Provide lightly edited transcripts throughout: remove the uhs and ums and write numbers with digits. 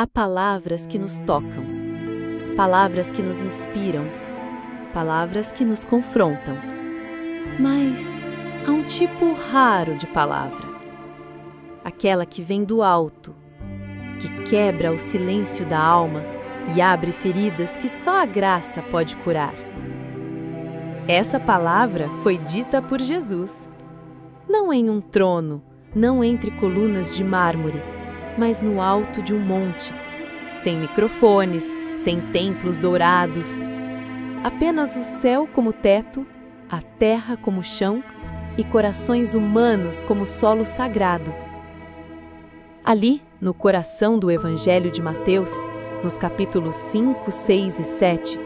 Há palavras que nos tocam, palavras que nos inspiram, palavras que nos confrontam. Mas há um tipo raro de palavra, aquela que vem do alto, que quebra o silêncio da alma e abre feridas que só a graça pode curar. Essa palavra foi dita por Jesus, não em um trono, não entre colunas de mármore, mas no alto de um monte, sem microfones, sem templos dourados, apenas o céu como teto, a terra como chão e corações humanos como solo sagrado. Ali, no coração do Evangelho de Mateus, nos capítulos 5, 6 e 7,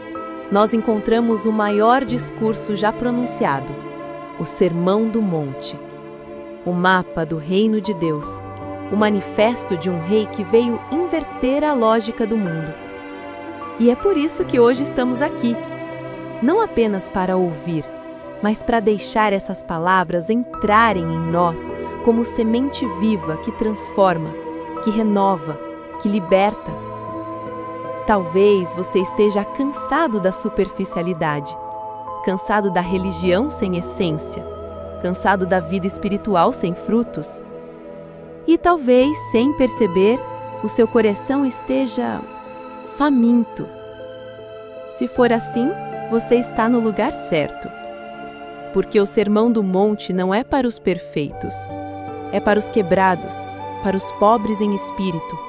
nós encontramos o maior discurso já pronunciado, o Sermão do Monte, o mapa do reino de Deus, o manifesto de um rei que veio inverter a lógica do mundo. E é por isso que hoje estamos aqui, não apenas para ouvir, mas para deixar essas palavras entrarem em nós como semente viva que transforma, que renova, que liberta. Talvez você esteja cansado da superficialidade, cansado da religião sem essência, cansado da vida espiritual sem frutos. E talvez, sem perceber, o seu coração esteja faminto. Se for assim, você está no lugar certo. Porque o Sermão do Monte não é para os perfeitos, é para os quebrados, para os pobres em espírito,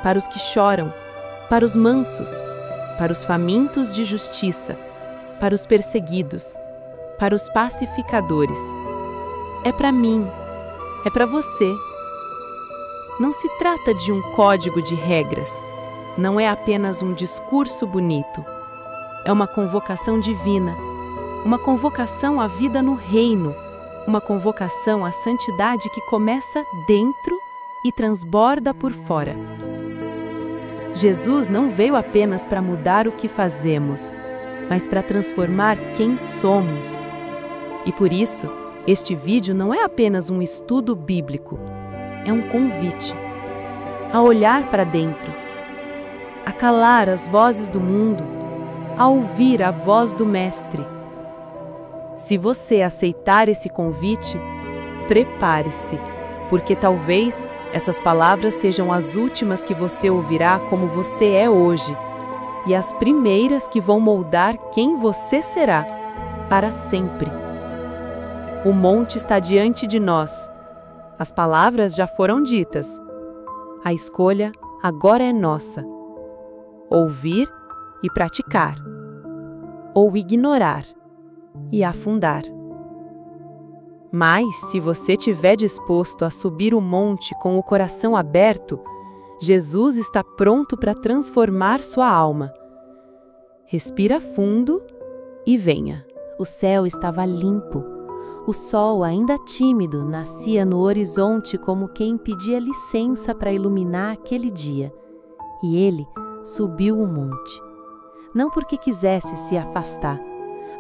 para os que choram, para os mansos, para os famintos de justiça, para os perseguidos, para os pacificadores. É para mim, é para você. Não se trata de um código de regras, não é apenas um discurso bonito. É uma convocação divina, uma convocação à vida no reino, uma convocação à santidade que começa dentro e transborda por fora. Jesus não veio apenas para mudar o que fazemos, mas para transformar quem somos. E por isso, este vídeo não é apenas um estudo bíblico, é um convite a olhar para dentro, a calar as vozes do mundo, a ouvir a voz do Mestre. Se você aceitar esse convite, prepare-se, porque talvez essas palavras sejam as últimas que você ouvirá como você é hoje, e as primeiras que vão moldar quem você será para sempre. O monte está diante de nós. As palavras já foram ditas. A escolha agora é nossa. Ouvir e praticar. Ou ignorar e afundar. Mas, se você estiver disposto a subir o monte com o coração aberto, Jesus está pronto para transformar sua alma. Respira fundo e venha. O céu estava limpo. O sol, ainda tímido, nascia no horizonte como quem pedia licença para iluminar aquele dia. E ele subiu o monte. Não porque quisesse se afastar,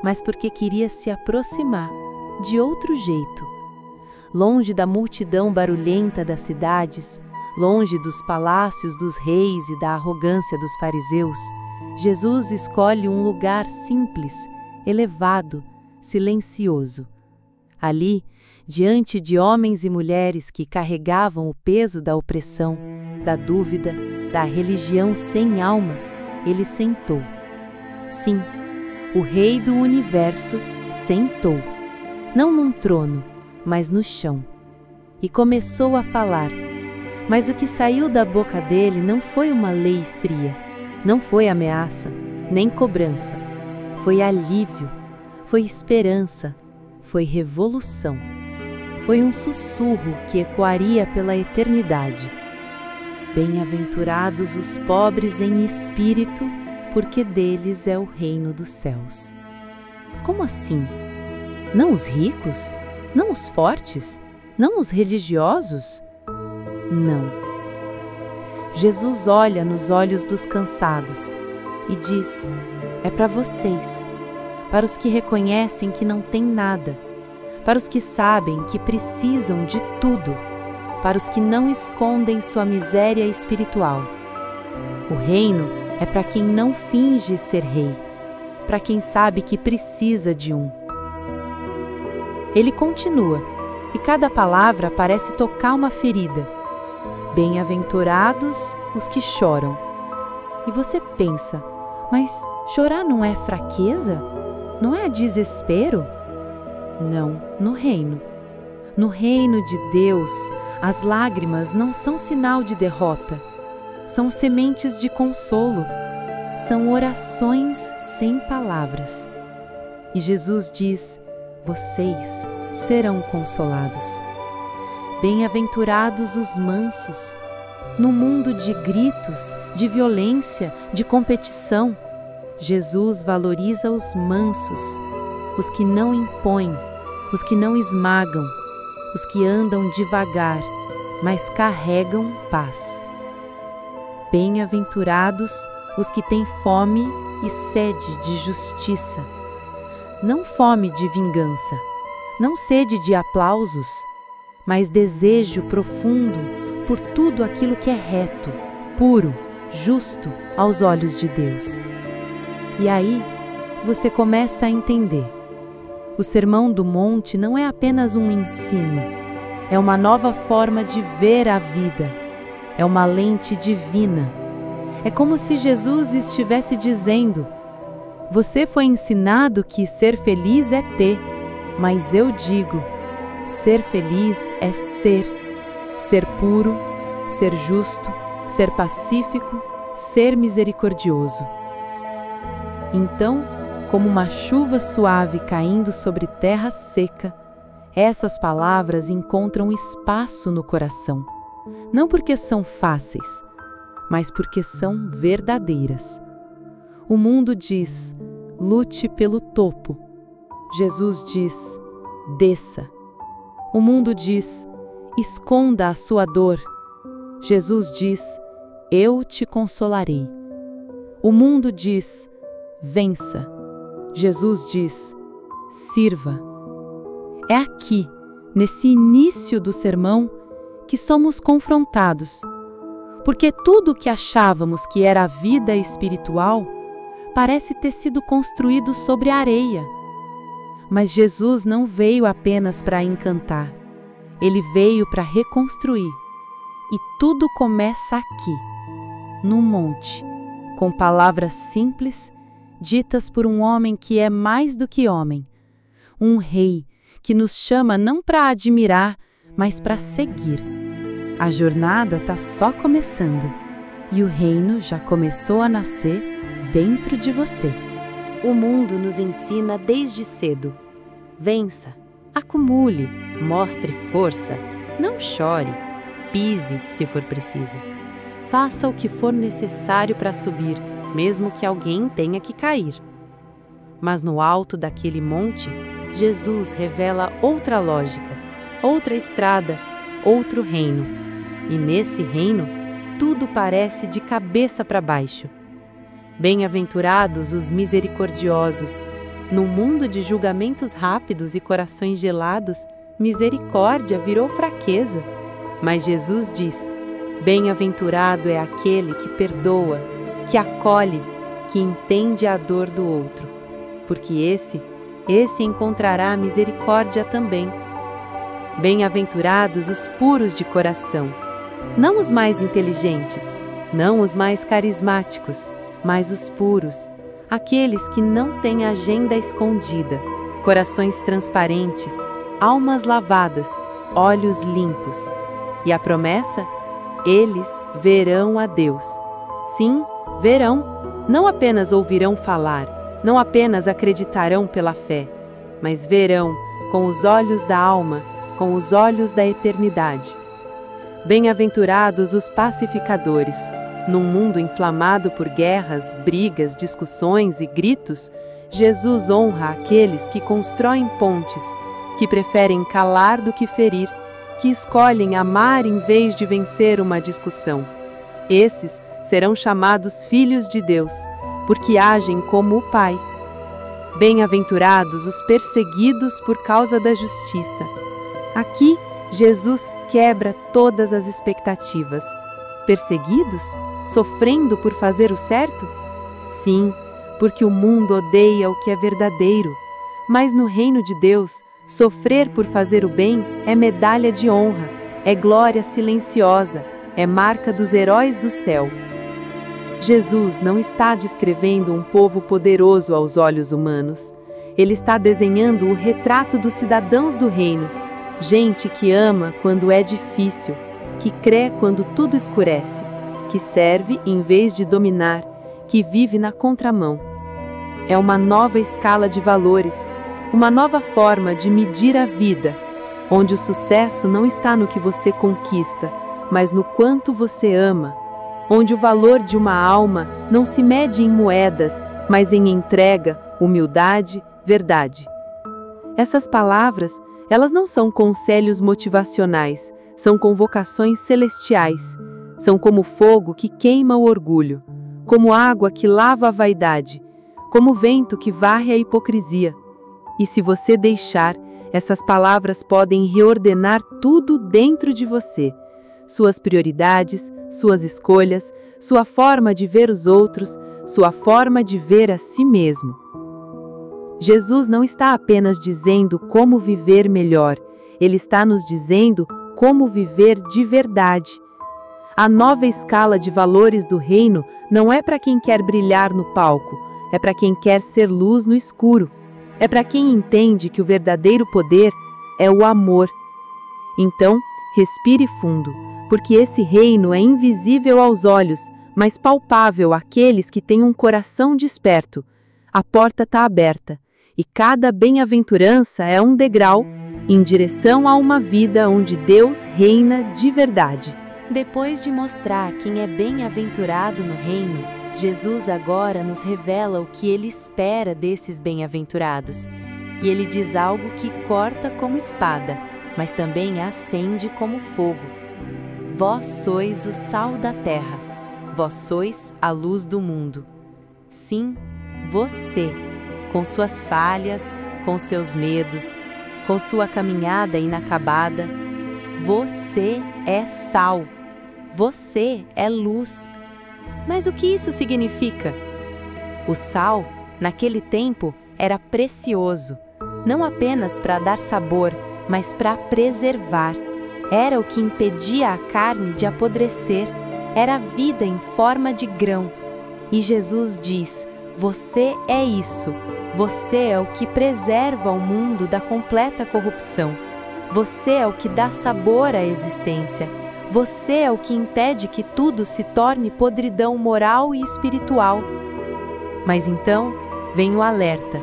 mas porque queria se aproximar de outro jeito. Longe da multidão barulhenta das cidades, longe dos palácios dos reis e da arrogância dos fariseus, Jesus escolhe um lugar simples, elevado, silencioso. Ali, diante de homens e mulheres que carregavam o peso da opressão, da dúvida, da religião sem alma, ele sentou. Sim, o Rei do Universo sentou, não num trono, mas no chão, e começou a falar. Mas o que saiu da boca dele não foi uma lei fria, não foi ameaça, nem cobrança. Foi alívio, foi esperança, foi revolução. Foi um sussurro que ecoaria pela eternidade. Bem-aventurados os pobres em espírito, porque deles é o reino dos céus. Como assim? Não os ricos? Não os fortes? Não os religiosos? Não. Jesus olha nos olhos dos cansados e diz: é para vocês, para os que reconhecem que não têm nada, para os que sabem que precisam de tudo, para os que não escondem sua miséria espiritual. O reino é para quem não finge ser rei, para quem sabe que precisa de um. Ele continua, e cada palavra parece tocar uma ferida. Bem-aventurados os que choram. E você pensa, mas chorar não é fraqueza? Não é desespero? Não, no reino. No reino de Deus, as lágrimas não são sinal de derrota. São sementes de consolo. São orações sem palavras. E Jesus diz: vocês serão consolados. Bem-aventurados os mansos. No mundo de gritos, de violência, de competição, Jesus valoriza os mansos, os que não impõem, os que não esmagam, os que andam devagar, mas carregam paz. Bem-aventurados os que têm fome e sede de justiça. Não fome de vingança, não sede de aplausos, mas desejo profundo por tudo aquilo que é reto, puro, justo aos olhos de Deus. E aí você começa a entender. O Sermão do Monte não é apenas um ensino, é uma nova forma de ver a vida, é uma lente divina. É como se Jesus estivesse dizendo: você foi ensinado que ser feliz é ter, mas eu digo, ser feliz é ser puro, ser justo, ser pacífico, ser misericordioso. Então, como uma chuva suave caindo sobre terra seca, essas palavras encontram espaço no coração, não porque são fáceis, mas porque são verdadeiras. O mundo diz: lute pelo topo. Jesus diz: desça. O mundo diz: esconda a sua dor. Jesus diz: eu te consolarei. O mundo diz: vença. Jesus diz: sirva. É aqui, nesse início do sermão, que somos confrontados, porque tudo o que achávamos que era a vida espiritual parece ter sido construído sobre a areia. Mas Jesus não veio apenas para encantar, ele veio para reconstruir. E tudo começa aqui, no monte, com palavras simples, ditas por um homem que é mais do que homem, um rei que nos chama não para admirar, mas para seguir. A jornada está só começando e o reino já começou a nascer dentro de você. O mundo nos ensina desde cedo: vença, acumule, mostre força, não chore, pise se for preciso. Faça o que for necessário para subir, mesmo que alguém tenha que cair. Mas no alto daquele monte, Jesus revela outra lógica, outra estrada, outro reino. E nesse reino, tudo parece de cabeça para baixo. Bem-aventurados os misericordiosos. No mundo de julgamentos rápidos e corações gelados, misericórdia virou fraqueza. Mas Jesus diz: bem-aventurado é aquele que perdoa, que acolhe, que entende a dor do outro, porque esse encontrará misericórdia também. Bem-aventurados os puros de coração, não os mais inteligentes, não os mais carismáticos, mas os puros, aqueles que não têm agenda escondida, corações transparentes, almas lavadas, olhos limpos. E a promessa? Eles verão a Deus. Sim, verão. Não apenas ouvirão falar, não apenas acreditarão pela fé, mas verão com os olhos da alma, com os olhos da eternidade. Bem-aventurados os pacificadores. Num mundo inflamado por guerras, brigas, discussões e gritos, Jesus honra aqueles que constroem pontes, que preferem calar do que ferir, que escolhem amar em vez de vencer uma discussão. Esses serão chamados filhos de Deus, porque agem como o Pai. Bem-aventurados os perseguidos por causa da justiça. Aqui, Jesus quebra todas as expectativas. Perseguidos? sofrendo por fazer o certo? Sim, porque o mundo odeia o que é verdadeiro. Mas no reino de Deus, sofrer por fazer o bem é medalha de honra, é glória silenciosa, é marca dos heróis do céu. Jesus não está descrevendo um povo poderoso aos olhos humanos. Ele está desenhando o retrato dos cidadãos do reino, gente que ama quando é difícil, que crê quando tudo escurece, que serve em vez de dominar, que vive na contramão. É uma nova escala de valores, uma nova forma de medir a vida, onde o sucesso não está no que você conquista, mas no quanto você ama, onde o valor de uma alma não se mede em moedas, mas em entrega, humildade, verdade. Essas palavras, elas não são conselhos motivacionais, são convocações celestiais, são como fogo que queima o orgulho, como água que lava a vaidade, como vento que varre a hipocrisia. E se você deixar, essas palavras podem reordenar tudo dentro de você. Suas prioridades, suas escolhas, sua forma de ver os outros, sua forma de ver a si mesmo. Jesus não está apenas dizendo como viver melhor, Ele está nos dizendo como viver de verdade. A nova escala de valores do reino não é para quem quer brilhar no palco, é para quem quer ser luz no escuro. É para quem entende que o verdadeiro poder é o amor. Então, respire fundo, porque esse reino é invisível aos olhos, mas palpável àqueles que têm um coração desperto. A porta está aberta, e cada bem-aventurança é um degrau em direção a uma vida onde Deus reina de verdade. Depois de mostrar quem é bem-aventurado no reino, Jesus agora nos revela o que Ele espera desses bem-aventurados. E Ele diz algo que corta como espada, mas também acende como fogo. Vós sois o sal da terra, vós sois a luz do mundo. Sim, você, com suas falhas, com seus medos, com sua caminhada inacabada, você é sal, você é luz. Mas o que isso significa? O sal, naquele tempo, era precioso, não apenas para dar sabor, mas para preservar. Era o que impedia a carne de apodrecer, era a vida em forma de grão. E Jesus diz: você é isso, você é o que preserva o mundo da completa corrupção. Você é o que dá sabor à existência. Você é o que impede que tudo se torne podridão moral e espiritual. Mas então vem o alerta.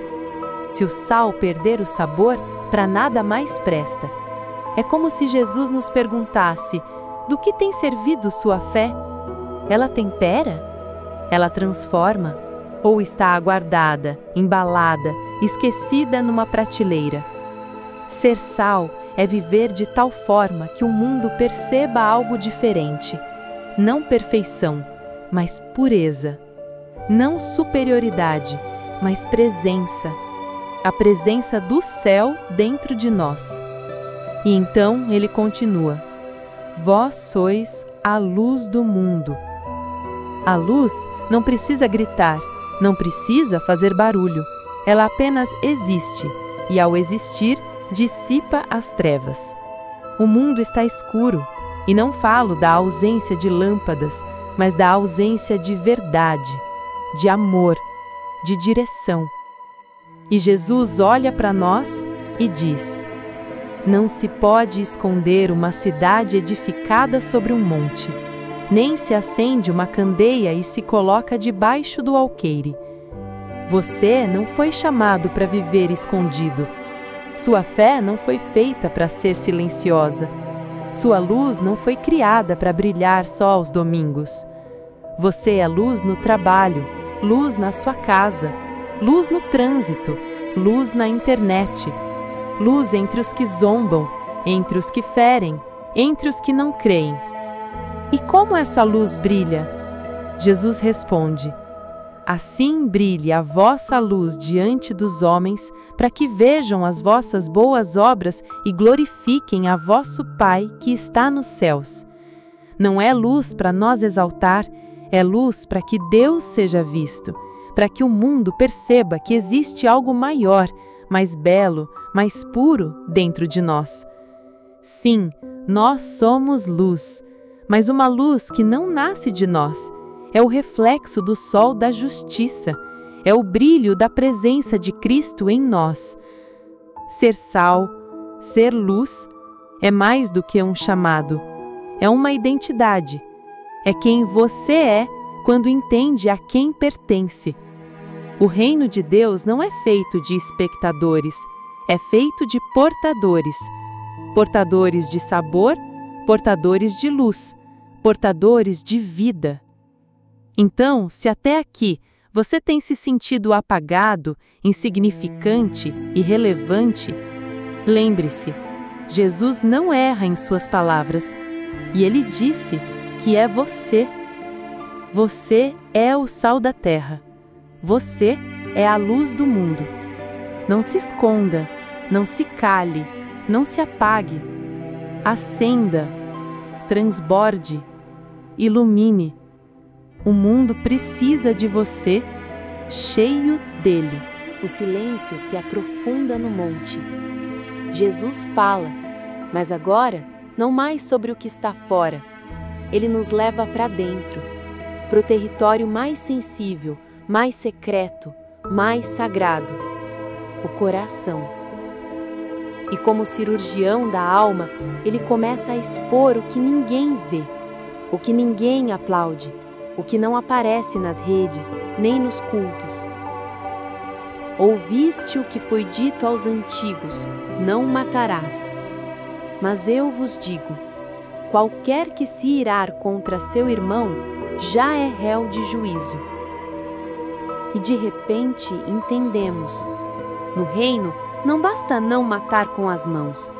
Se o sal perder o sabor, para nada mais presta. É como se Jesus nos perguntasse: do que tem servido sua fé? Ela tempera? Ela transforma? Ou está aguardada, embalada, esquecida numa prateleira? Ser sal é viver de tal forma que o mundo perceba algo diferente. Não perfeição, mas pureza. Não superioridade, mas presença. A presença do céu dentro de nós. E então ele continua: vós sois a luz do mundo. A luz não precisa gritar, não precisa fazer barulho. Ela apenas existe, e ao existir, dissipa as trevas. O mundo está escuro, e não falo da ausência de lâmpadas, mas da ausência de verdade, de amor, de direção. E Jesus olha para nós e diz: não se pode esconder uma cidade edificada sobre um monte, nem se acende uma candeia e se coloca debaixo do alqueire. Você não foi chamado para viver escondido. Sua fé não foi feita para ser silenciosa. Sua luz não foi criada para brilhar só aos domingos. Você é luz no trabalho, luz na sua casa, luz no trânsito, luz na internet, luz entre os que zombam, entre os que ferem, entre os que não creem. E como essa luz brilha? Jesus responde: assim brilhe a vossa luz diante dos homens, para que vejam as vossas boas obras e glorifiquem a vosso Pai que está nos céus. Não é luz para nós exaltar, É luz para que Deus seja visto, para que o mundo perceba que existe algo maior, mais belo, mais puro dentro de nós. Sim, nós somos luz, mas uma luz que não nasce de nós. É o reflexo do sol da justiça, é o brilho da presença de Cristo em nós. Ser sal, ser luz, é mais do que um chamado, é uma identidade. É quem você é quando entende a quem pertence. O reino de Deus não é feito de espectadores, é feito de portadores. Portadores de sabor, portadores de luz, portadores de vida. Então, se até aqui você tem se sentido apagado, insignificante, irrelevante, lembre-se, Jesus não erra em suas palavras, e ele disse que é você. Você é o sal da terra. Você é a luz do mundo. Não se esconda, não se cale, não se apague. Acenda, transborde, ilumine. O mundo precisa de você, cheio dele. O silêncio se aprofunda no monte. Jesus fala, mas agora não mais sobre o que está fora. Ele nos leva para dentro, para o território mais sensível, mais secreto, mais sagrado, o coração. E como cirurgião da alma, ele começa a expor o que ninguém vê, o que ninguém aplaude, o que não aparece nas redes, nem nos cultos. Ouviste o que foi dito aos antigos, não matarás. Mas eu vos digo, qualquer que se irar contra seu irmão, já é réu de juízo. E de repente entendemos, no reino não basta não matar com as mãos,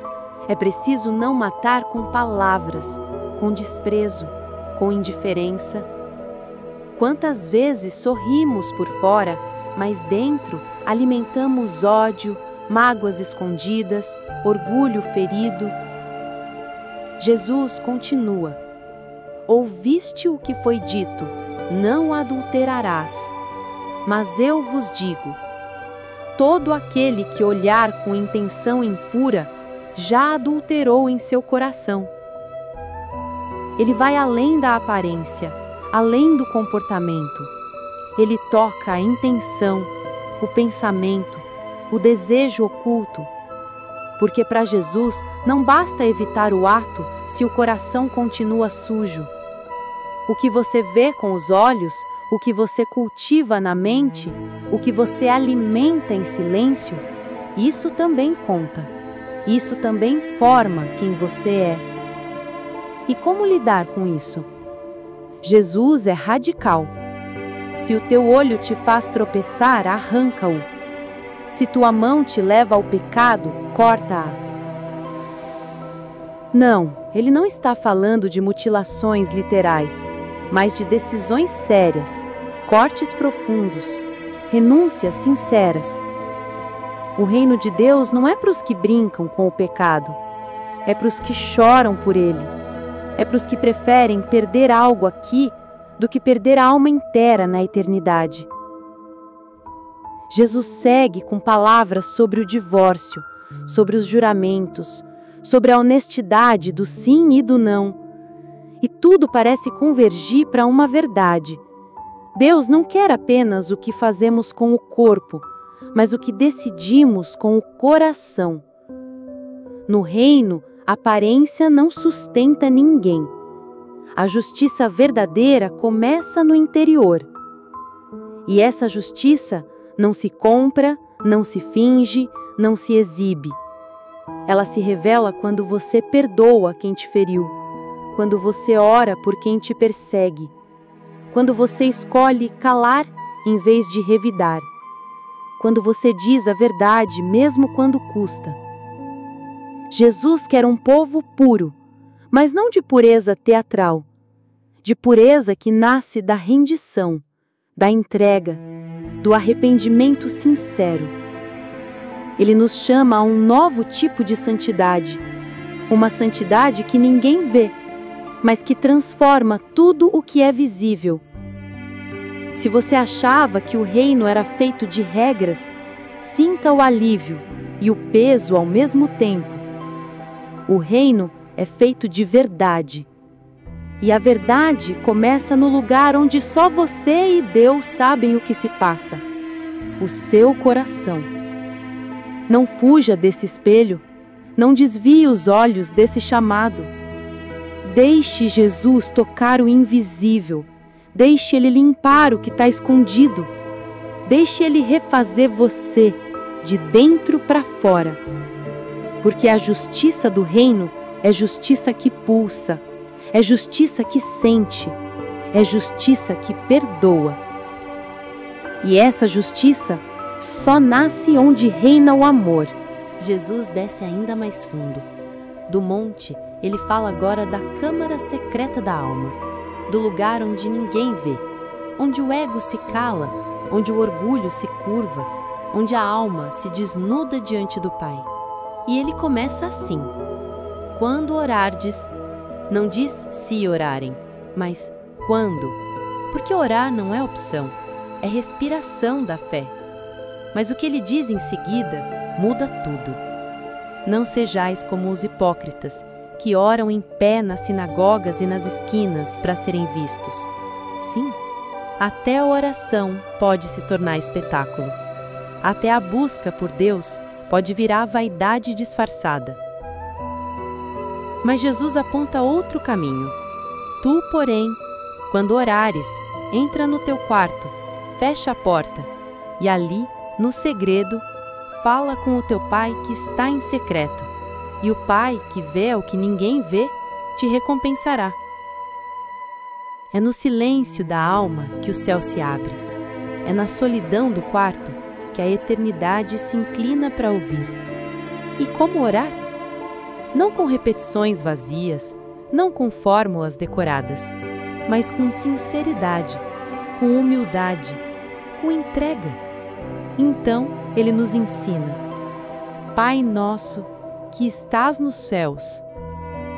é preciso não matar com palavras, com desprezo, com indiferença. Quantas vezes sorrimos por fora, mas dentro alimentamos ódio, mágoas escondidas, orgulho ferido. Jesus continua: ouviste o que foi dito, não adulterarás. Mas eu vos digo, todo aquele que olhar com intenção impura, já adulterou em seu coração. Ele vai além da aparência, além do comportamento. Ele toca a intenção, o pensamento, o desejo oculto. Porque para Jesus não basta evitar o ato se o coração continua sujo. O que você vê com os olhos, o que você cultiva na mente, o que você alimenta em silêncio, isso também conta. Isso também forma quem você é. E como lidar com isso? Jesus é radical. Se o teu olho te faz tropeçar, arranca-o. Se tua mão te leva ao pecado, corta-a. Não, ele não está falando de mutilações literais, mas de decisões sérias, cortes profundos, renúncias sinceras. O reino de Deus não é para os que brincam com o pecado, é para os que choram por ele, é para os que preferem perder algo aqui do que perder a alma inteira na eternidade. Jesus segue com palavras sobre o divórcio, sobre os juramentos, sobre a honestidade do sim e do não. E tudo parece convergir para uma verdade. Deus não quer apenas o que fazemos com o corpo, mas o que decidimos com o coração. No reino, a aparência não sustenta ninguém. A justiça verdadeira começa no interior. E essa justiça não se compra, não se finge, não se exibe. Ela se revela quando você perdoa quem te feriu, quando você ora por quem te persegue, quando você escolhe calar em vez de revidar, quando você diz a verdade mesmo quando custa. Jesus quer um povo puro, mas não de pureza teatral, de pureza que nasce da rendição, da entrega, do arrependimento sincero. Ele nos chama a um novo tipo de santidade, uma santidade que ninguém vê, mas que transforma tudo o que é visível, Se você achava que o reino era feito de regras, sinta o alívio e o peso ao mesmo tempo. O reino é feito de verdade. E a verdade começa no lugar onde só você e Deus sabem o que se passa: o seu coração. Não fuja desse espelho, não desvie os olhos desse chamado. Deixe Jesus tocar o invisível, deixe Ele limpar o que está escondido, deixe Ele refazer você de dentro para fora. Porque a justiça do reino é justiça que pulsa, é justiça que sente, é justiça que perdoa. E essa justiça só nasce onde reina o amor. Jesus desce ainda mais fundo. Do monte, ele fala agora da câmara secreta da alma, do lugar onde ninguém vê, onde o ego se cala, onde o orgulho se curva, onde a alma se desnuda diante do Pai. E ele começa assim: quando orardes, não diz se orarem, mas quando. Porque orar não é opção, é respiração da fé. Mas o que ele diz em seguida muda tudo. Não sejais como os hipócritas, que oram em pé nas sinagogas e nas esquinas para serem vistos. Sim, até a oração pode se tornar espetáculo. Até a busca por Deus pode virar vaidade disfarçada. Mas Jesus aponta outro caminho. Tu, porém, quando orares, entra no teu quarto, fecha a porta, e ali, no segredo, fala com o teu Pai que está em secreto, e o Pai que vê o que ninguém vê, te recompensará. É no silêncio da alma que o céu se abre. É na solidão do quarto que a eternidade se inclina para ouvir. E como orar? Não com repetições vazias, não com fórmulas decoradas, mas com sinceridade, com humildade, com entrega. Então, ele nos ensina: Pai nosso, que estás nos céus.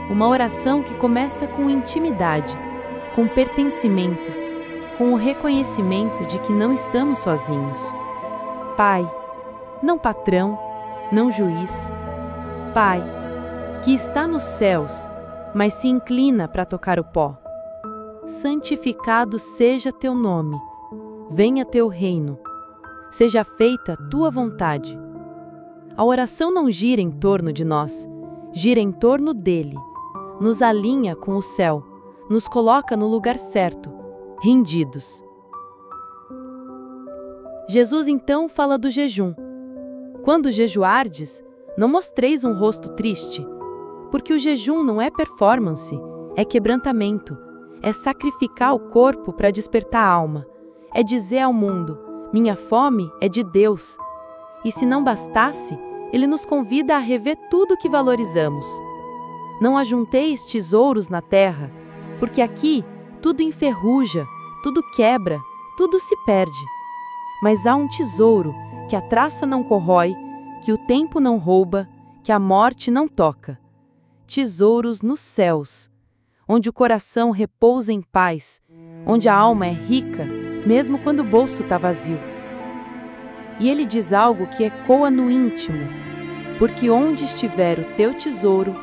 Uma oração que começa com intimidade, com pertencimento, com o reconhecimento de que não estamos sozinhos. Pai, não patrão, não juiz. Pai, que está nos céus, mas se inclina para tocar o pó. Santificado seja teu nome, venha teu reino, seja feita tua vontade. A oração não gira em torno de nós, gira em torno dele, nos alinha com o céu, nos coloca no lugar certo, rendidos. Jesus então fala do jejum. Quando jejuardes, não mostreis um rosto triste, porque o jejum não é performance, é quebrantamento, é sacrificar o corpo para despertar a alma, é dizer ao mundo: minha fome é de Deus. E se não bastasse, ele nos convida a rever tudo que valorizamos. Não ajunteis tesouros na terra, porque aqui tudo enferruja, tudo quebra, tudo se perde. Mas há um tesouro que a traça não corrói, que o tempo não rouba, que a morte não toca. Tesouros nos céus, onde o coração repousa em paz, onde a alma é rica, mesmo quando o bolso está vazio. E ele diz algo que ecoa no íntimo: porque onde estiver o teu tesouro,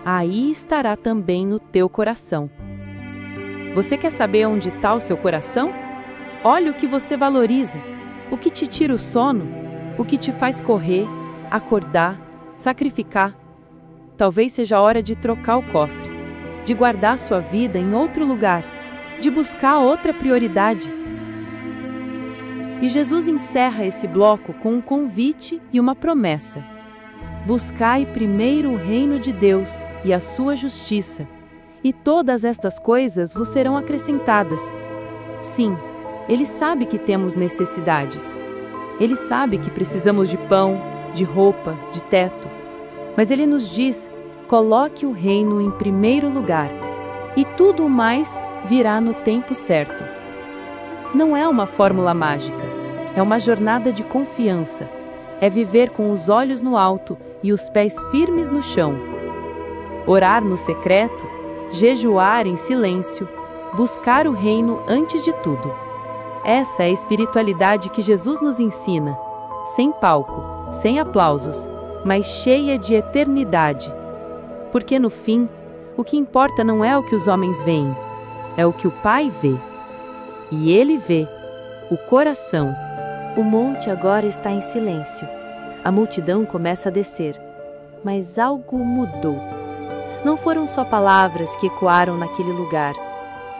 aí estará também no teu coração. Você quer saber onde está o seu coração? Olhe o que você valoriza, o que te tira o sono, o que te faz correr, acordar, sacrificar. Talvez seja a hora de trocar o cofre, de guardar sua vida em outro lugar, de buscar outra prioridade. E Jesus encerra esse bloco com um convite e uma promessa: buscai primeiro o reino de Deus e a sua justiça, e todas estas coisas vos serão acrescentadas. Sim, Ele sabe que temos necessidades. Ele sabe que precisamos de pão, de roupa, de teto. Mas Ele nos diz: coloque o reino em primeiro lugar, e tudo o mais virá no tempo certo. Não é uma fórmula mágica, é uma jornada de confiança. É viver com os olhos no alto e os pés firmes no chão. Orar no secreto, jejuar em silêncio, buscar o reino antes de tudo. Essa é a espiritualidade que Jesus nos ensina, sem palco, sem aplausos, mas cheia de eternidade. Porque no fim, o que importa não é o que os homens veem, é o que o Pai vê. E Ele vê o coração. O monte agora está em silêncio. A multidão começa a descer. Mas algo mudou. Não foram só palavras que ecoaram naquele lugar.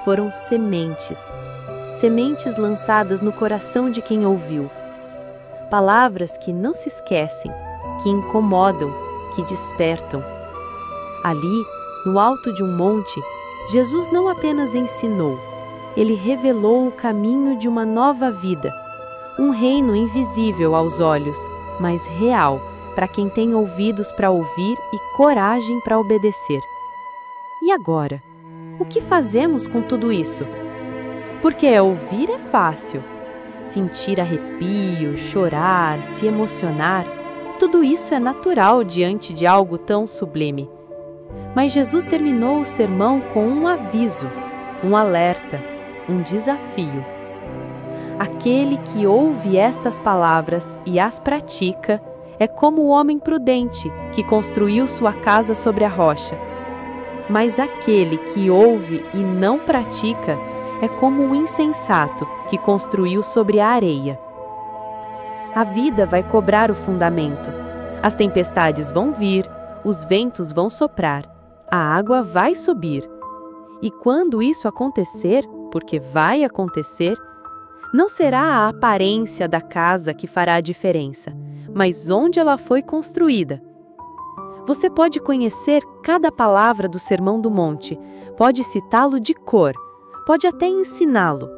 Foram sementes. Sementes lançadas no coração de quem ouviu. Palavras que não se esquecem, que incomodam, que despertam. Ali, no alto de um monte, Jesus não apenas ensinou, Ele revelou o caminho de uma nova vida, um reino invisível aos olhos, mas real para quem tem ouvidos para ouvir e coragem para obedecer. E agora? O que fazemos com tudo isso? Porque ouvir é fácil. Sentir arrepio, chorar, se emocionar, tudo isso é natural diante de algo tão sublime. Mas Jesus terminou o sermão com um aviso, um alerta, um desafio. Aquele que ouve estas palavras e as pratica é como o homem prudente que construiu sua casa sobre a rocha. Mas aquele que ouve e não pratica é como o insensato que construiu sobre a areia. A vida vai cobrar o fundamento. As tempestades vão vir, os ventos vão soprar, a água vai subir. E quando isso acontecer, porque vai acontecer, não será a aparência da casa que fará a diferença, mas onde ela foi construída. Você pode conhecer cada palavra do Sermão do Monte, pode citá-lo de cor, pode até ensiná-lo,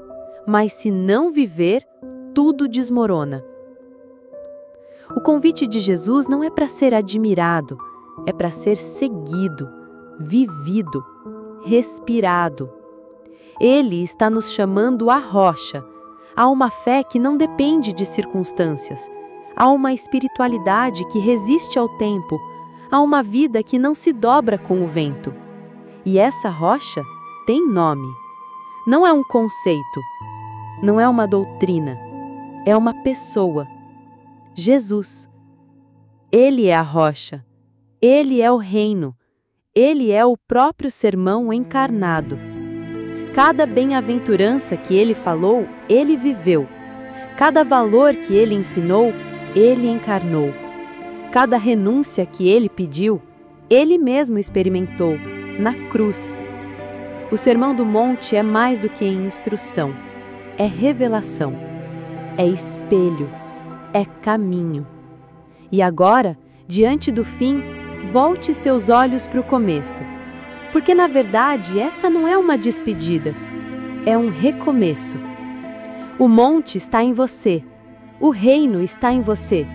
mas se não viver, tudo desmorona. O convite de Jesus não é para ser admirado, é para ser seguido, vivido, respirado. Ele está nos chamando à rocha, a uma fé que não depende de circunstâncias, a uma espiritualidade que resiste ao tempo, a uma vida que não se dobra com o vento. E essa rocha tem nome. Não é um conceito, não é uma doutrina, é uma pessoa. Jesus. Ele é a rocha, Ele é o reino, Ele é o próprio sermão encarnado. Cada bem-aventurança que Ele falou, Ele viveu. Cada valor que Ele ensinou, Ele encarnou. Cada renúncia que Ele pediu, Ele mesmo experimentou, na cruz. O Sermão do Monte é mais do que instrução, é revelação, é espelho, é caminho. E agora, diante do fim, volte seus olhos para o começo. Porque, na verdade, essa não é uma despedida, é um recomeço. O monte está em você, o reino está em você,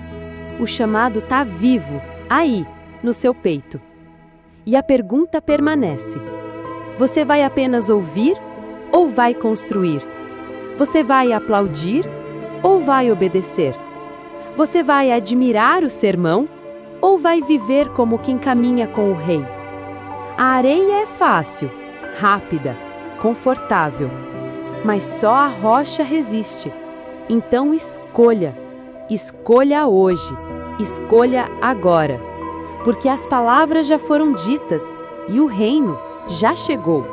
o chamado está vivo, aí, no seu peito. E a pergunta permanece: você vai apenas ouvir ou vai construir? Você vai aplaudir ou vai obedecer? Você vai admirar o sermão ou vai viver como quem caminha com o rei? A areia é fácil, rápida, confortável, mas só a rocha resiste. Então escolha, escolha hoje, escolha agora, porque as palavras já foram ditas e o reino já chegou.